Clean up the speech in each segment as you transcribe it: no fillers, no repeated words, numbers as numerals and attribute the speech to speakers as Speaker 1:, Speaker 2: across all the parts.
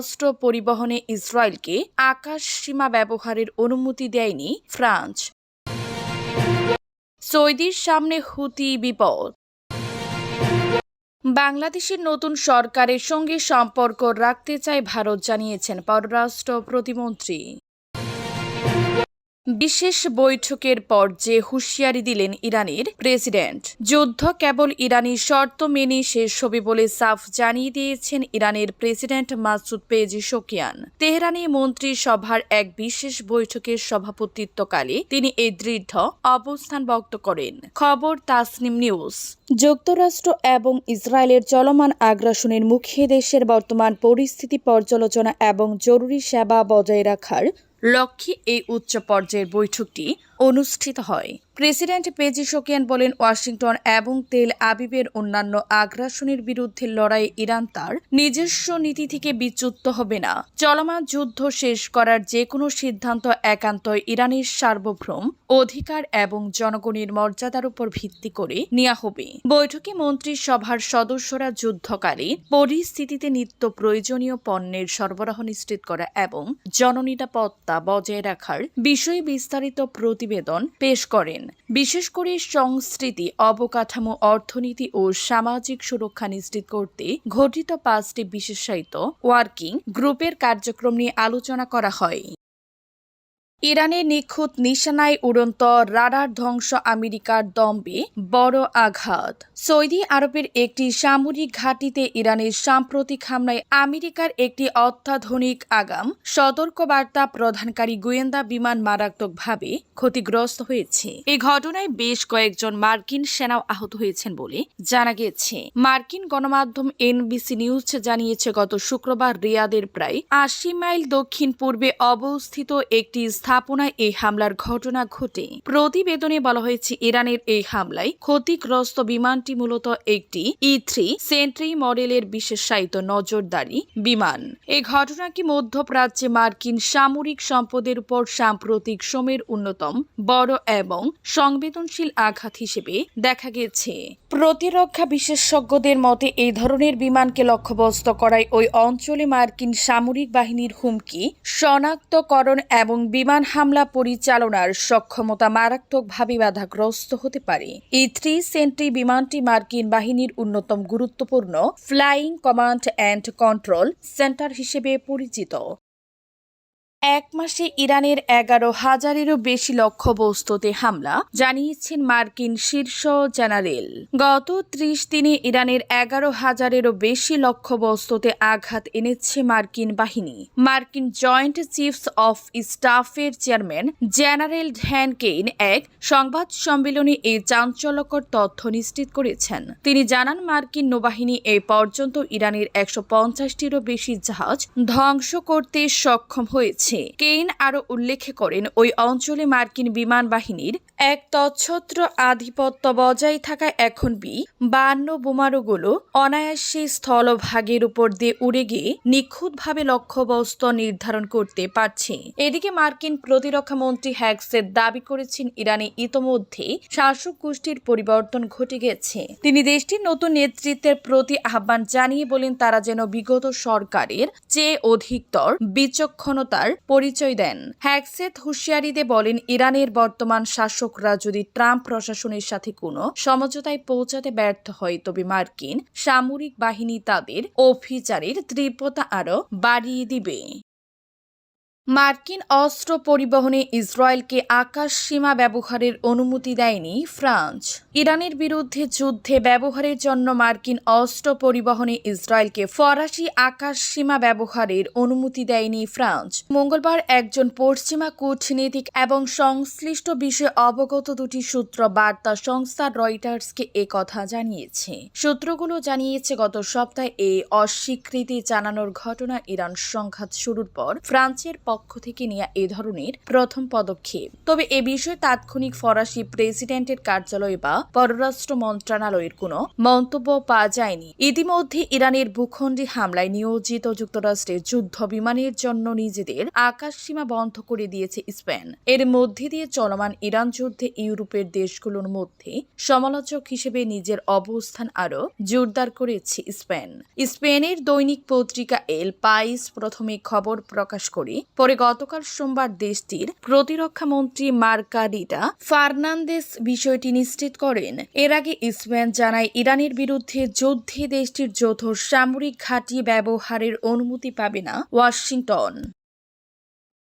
Speaker 1: অস্ত্র পরিবহনে ইসরায়েলকে আকাশ সীমা ব্যবহারের অনুমতি দেয়নি ফ্রান্স। সৌদির সামনে হুতি বিপদ। বাংলাদেশের নতুন সরকারের সঙ্গে সম্পর্ক রাখতে চায় ভারত, জানিয়েছেন পররাষ্ট্র প্রতিমন্ত্রী। বিশেষ বৈঠকের পর যে হুঁশিয়ারি দিলেন ইরানের প্রেসিডেন্ট, যুদ্ধ কেবল ইরানি শর্ত মেনে শেষ হবে বলে সাফ জানিয়ে দিয়েছেন ইরানের প্রেসিডেন্ট মাসুদ পেজিশকিয়ান। তেহরানে মন্ত্রিসভার এক বিশেষ বৈঠকের সভাপতিত্বকালে তিনি এই দৃঢ় অবস্থান ব্যক্ত করেন। খবর তাসনিম নিউজ। যুক্তরাষ্ট্র এবং ইসরায়েলের চলমান আগ্রাসনের মুখে দেশের বর্তমান পরিস্থিতি পর্যালোচনা এবং জরুরি সেবা বজায় রাখার লক্ষ্যে এই উচ্চ পর্যায়ের বৈঠকটি অনুষ্ঠিত হয়। প্রেসিডেন্ট পেজিশকিয়ান বলেন, ওয়াশিংটন এবং তেল আবিবের অন্যান্য আগ্রাসনের বিরুদ্ধে লড়াই ইরান তার নিজস্ব নীতি থেকে বিচ্যুত হবে না। চলমান যুদ্ধ শেষ করার যে কোনো সিদ্ধান্ত একান্তই ইরানের সার্বভৌম অধিকার এবং জনগণের মর্যাদার উপর ভিত্তি করে নেওয়া হবে। বৈঠকে মন্ত্রিসভার সদস্যরা যুদ্ধকালে পরিস্থিতিতে নিত্য প্রয়োজনীয় পণ্যের সরবরাহ নিশ্চিত করা এবং জননিরাপত্তা বজায় রাখার বিষয়ে বিস্তারিত প্রতিবেদন পেশ করেন। বিশেষ করে সংস্কৃতি, অবকাঠামো, অর্থনীতি ও সামাজিক সুরক্ষা নিশ্চিত করতে গঠিত 5টি বিশেষায়িত ওয়ার্কিং গ্রুপের কার্যক্রম নিয়ে আলোচনা করা হয়। ইরানের নিখুঁত নিশানায় উড়ন্ত রাডার ধ্বংস, আমেরিকার দম্বে বড় আঘাত। সৌদি আরবের একটি সামরিক ঘাঁটিতে ইরানের সাম্প্রতিক হামলায় আমেরিকার একটি অত্যাধুনিক আগাম সতর্কবার্তা প্রদানকারী গোয়েন্দা বিমান মারাত্মকভাবে ক্ষতিগ্রস্ত হয়েছে। এই ঘটনায় বেশ কয়েকজন মার্কিন সেনাও আহত হয়েছেন বলে জানা গেছে। মার্কিন গণমাধ্যম এনবিসি নিউজ জানিয়েছে, গত শুক্রবার রিয়াদের প্রায় 80 মাইল দক্ষিণ পূর্বে অবস্থিত একটি স্থাপনায় এই হামলার ঘটনা ঘটে। প্রতিবেদনে বলা হয়েছে, ইরানের এই হামলায় ক্ষতিগ্রস্ত বিমানটি মূলত একটি E-3 সেন্ট্রি মডেলের বিশেষায়িত নজরদারি বিমান। এই ঘটনাকে মধ্যপ্রাচ্যে মার্কিন সামরিক সম্পদের উপর সাম্প্রতিক সময়ের অন্যতম বড় এবং সংবেদনশীল আঘাত হিসেবে দেখা গেছে। প্রতিরক্ষা বিশেষজ্ঞদের মতে, এই ধরনের বিমানকে লক্ষ্যবস্তু করায় ওই অঞ্চলে মার্কিন সামরিক বাহিনীর হুমকি শনাক্তকরণ এবং বিমান হামলা পরিচালনার সক্ষমতা মারাত্মকভাবে বাধাগ্রস্ত হতে পারে। E-3 সেন্ট্রি বিমানটি মার্কিন বাহিনীর অন্যতম গুরুত্বপূর্ণ flying command and control centre হিসেবে পরিচিত। এক মাসে ইরানের 11,000-এরও বেশি লক্ষ্যবস্তুতে হামলা, জানিয়েছেন মার্কিন শীর্ষ জেনারেল। গত 30 দিনে ইরানের 11,000-এরও বেশি লক্ষ্যবস্তুতে আঘাত এনেছে মার্কিন বাহিনী। মার্কিন জয়েন্ট চিফস অফ স্টাফের চেয়ারম্যান জেনারেল ড্যান কেইন এক সংবাদ সম্মেলনে এই চাঞ্চল্যকর তথ্য নিশ্চিত করেছেন। তিনি জানান, মার্কিন নৌবাহিনী এই পর্যন্ত ইরানের 150-টিরও বেশি জাহাজ ধ্বংস করতে সক্ষম হয়েছে। কেইন আরও উল্লেখ করেন, ওই অঞ্চলে মার্কিন বিমান বাহিনীর এক তচ্ছত্র আধিপত্য বজায় থাকায় এখন B-52 বোমারুগুলো অনায়াসে স্থলভাগের উপর দিয়ে উড়ে গিয়ে নিখুঁতভাবে লক্ষ্যবস্তু নির্ধারণ করতে পারছে। এদিকে মার্কিন প্রতিরক্ষা মন্ত্রী হ্যাক্সেট দাবি করেছেন, ইরানে ইতোমধ্যে শাসক গোষ্ঠীর পরিবর্তন ঘটে গেছে। তিনি দেশটির নতুন নেতৃত্বের প্রতি আহ্বান জানিয়ে বলেন, তারা যেন বিগত সরকারের চেয়ে অধিকতর বিচক্ষণতার পরিচয় দেন। হ্যাক্সেট হুঁশিয়ারি দিয়ে বলেন, ইরানের বর্তমান শাসকরা যদি ট্রাম্প প্রশাসনের সাথে কোনো সমঝোতায় পৌঁছাতে ব্যর্থ হয়, তবে মার্কিন সামরিক বাহিনী তাদের অভিযানের তীব্রতা আরও বাড়িয়ে দিবে। মার্কিন অস্ত্র পরিবহনে ইসরায়েলকে আকাশ সীমা ব্যবহারের অনুমতি দেয়নি ফ্রান্স। ইরানের বিরুদ্ধে যুদ্ধে ব্যবহারের জন্য মার্কিন অস্ত্র পরিবহনে ইসরায়েলকে ফরাসি আকাশ সীমা ব্যবহারের অনুমতি দেয়নি ফ্রান্স। মঙ্গলবার একজন পশ্চিমা কূটনীতিক এবং সংশ্লিষ্ট বিষয়ে অবগত দুটি সূত্র বার্তা সংস্থা রয়টার্সকে কথা জানিয়েছে। সূত্রগুলো জানিয়েছে, গত সপ্তাহে এই অস্বীকৃতি জানানোর ঘটনা ইরান সংঘাত শুরুর পর ফ্রান্সের পক্ষ পক্ষ থেকে নেওয়া এ ধরনের প্রথম পদক্ষেপ। তবে এ বিষয়ে তাৎক্ষণিক ফরাসি প্রেসিডেন্টের কার্যালয় বা পররাষ্ট্র মন্ত্রণালয়ের কোনো মন্তব্য পাওয়া যায়নি। ইতিমধ্যে ইরানের ভূখণ্ডে হামলায় নিয়োজিত যুক্তরাষ্ট্রের যুদ্ধ বিমানের জন্য নিজেদের আকাশসীমা বন্ধ করে দিয়েছে স্পেন। এর মধ্যে দিয়ে চলমান ইরান যুদ্ধে ইউরোপের দেশগুলোর মধ্যে সমালোচক হিসেবে নিজের অবস্থান আরও জোরদার করেছে স্পেনের দৈনিক পত্রিকা এল পাইস প্রথমে খবর প্রকাশ করে পরে গতকাল সোমবার দেশটির প্রতিরক্ষা মন্ত্রী মার্কারিটা ফার্নান্দেস বিষয়টি নিশ্চিত করেন। এর আগে স্পেন জানায় ইরানের বিরুদ্ধে যুদ্ধে দেশটির যৌথ সামরিক ঘাঁটি ব্যবহারের অনুমতি পাবে না ওয়াশিংটন।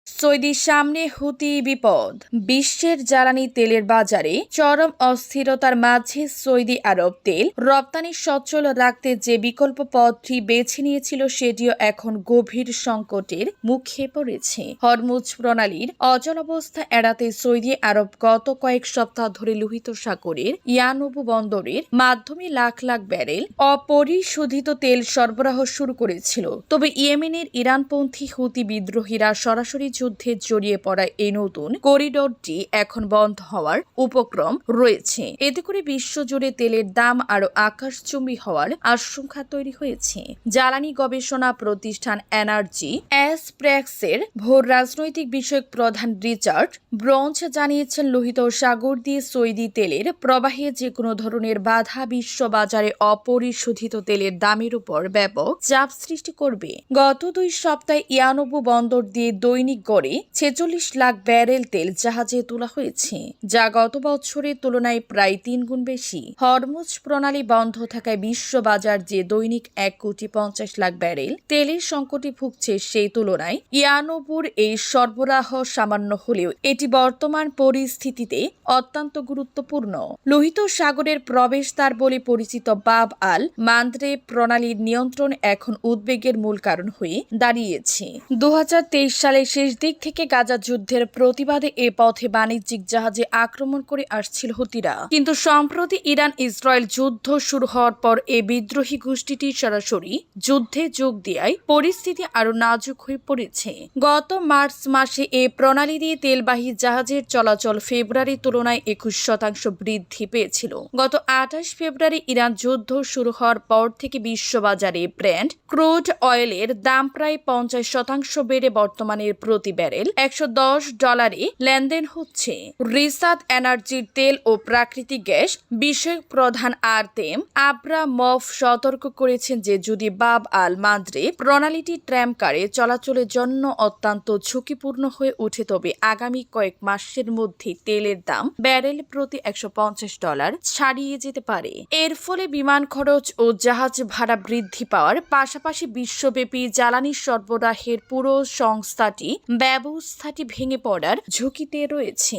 Speaker 1: সৌদির সামনে হুতি বিপদ। বিশ্বের জ্বালানি তেলের বাজারে চরম অস্থিরতার মাঝে সৌদি আরব তেল রপ্তানি সচল রাখতে যে বিকল্প পথটি বেছে নিয়েছিল সেটিও এখন গভীর সংকটের মুখে পড়েছে। হরমুজ প্রণালীর অচল অবস্থা এড়াতে সৌদি আরব গত কয়েক সপ্তাহ ধরে লোহিত সাগরের ইয়ানুবু বন্দরের মাধ্যমে লাখ লাখ ব্যারেল অপরিশোধিত তেল সরবরাহ শুরু করেছিল। তবে ইয়েমেনের ইরানপন্থী হুতি বিদ্রোহীরা সরাসরি যুদ্ধে জড়িয়ে পড়া এই নতুন করিডোরটি এখন বন্ধ হওয়ার উপক্রম রয়েছে। এতে করে বিশ্বজুড়ে তেলের দাম আরও আকাশচুম্বী হওয়ার আশঙ্কা তৈরি হয়েছে। জ্বালানি গবেষণা প্রতিষ্ঠান এনার্জি এসপ্রেক্সের ভোর রাজনৈতিক বিষয়ক প্রধান রিচার্ড ব্রঞ্চ জানিয়েছেন, লোহিত সাগর দিয়ে সৌদি তেলের প্রবাহে যে কোনো ধরনের বাধা বিশ্ব বাজারে অপরিশোধিত তেলের দামের উপর ব্যাপক চাপ সৃষ্টি করবে। গত 2 সপ্তাহে ইয়ানুবু বন্দর দিয়ে দৈনিক গড়ে 46 লাখ ব্যারেল তেল জাহাজে তোলা হয়েছে, যা গত বছরের তুলনায় প্রায় 3 গুণ বেশি। হরমুজ প্রণালী বন্ধ থাকায় বিশ্ব বাজার যে দৈনিক 1,50,00,000 ব্যারেল তেলের সংকটে ভুগছে, সেই তুলনায় ইয়ানুবুর এই সরবরাহ সামান্য হলেও এটি বর্তমান পরিস্থিতিতে অত্যন্ত গুরুত্বপূর্ণ। লোহিত সাগরের প্রবেশদ্বার বলে পরিচিত বাব আল মান্দ্রে প্রণালীর নিয়ন্ত্রণ এখন উদ্বেগের মূল কারণ হয়ে দাঁড়িয়েছে। 2023 সালের শেষ দিক থেকে গাজা যুদ্ধের প্রতিবাদে এ পথে বাণিজ্যিক জাহাজে আক্রমণ করে আসছিল হুতিরা, কিন্তু সম্প্রতি ইরান ইসরায়েল যুদ্ধ শুরু হওয়ার পর এ বিদ্রোহী গোষ্ঠীটি সরাসরি যুদ্ধে যোগ দেওয়ায় পরিস্থিতি আরও নাজুক হয়ে পড়েছে। গত মার্চ মাসে এ প্রণালী দিয়ে তেলবাহী জাহাজের চলাচল ফেব্রুয়ারির তুলনায় 21% বৃদ্ধি পেয়েছিল। গত 28 ফেব্রুয়ারি ইরান যুদ্ধ শুরু হওয়ার পর থেকে বিশ্ববাজারে ব্র্যান্ড ক্রুড অয়েলের দাম প্রায় 50% বেড়ে বর্তমানের প্রতি ব্যারেল $110 লেনদেন হচ্ছে। রিসাত এনার্জির তেল ও প্রাকৃতিক গ্যাস বিষয়ক প্রধান আরতেম আব্রামভ সতর্ক করেছেন যে যদি বাব আল মান্দ্রে প্রণালীটি ট্র্যামকারে চলাচলের জন্য অত্যন্ত ঝুঁকিপূর্ণ হয়ে ওঠে, তবে আগামী কয়েক মাসের মধ্যে তেলের দাম ব্যারেল প্রতি $150 ছাড়িয়ে যেতে পারে। এর ফলে বিমান খরচ ও জাহাজ ভাড়া বৃদ্ধি পাওয়ার পাশাপাশি বিশ্বব্যাপী জ্বালানি সরবরাহের পুরো ব্যবস্থাটি ভেঙে পড়ার ঝুঁকিতে রয়েছে।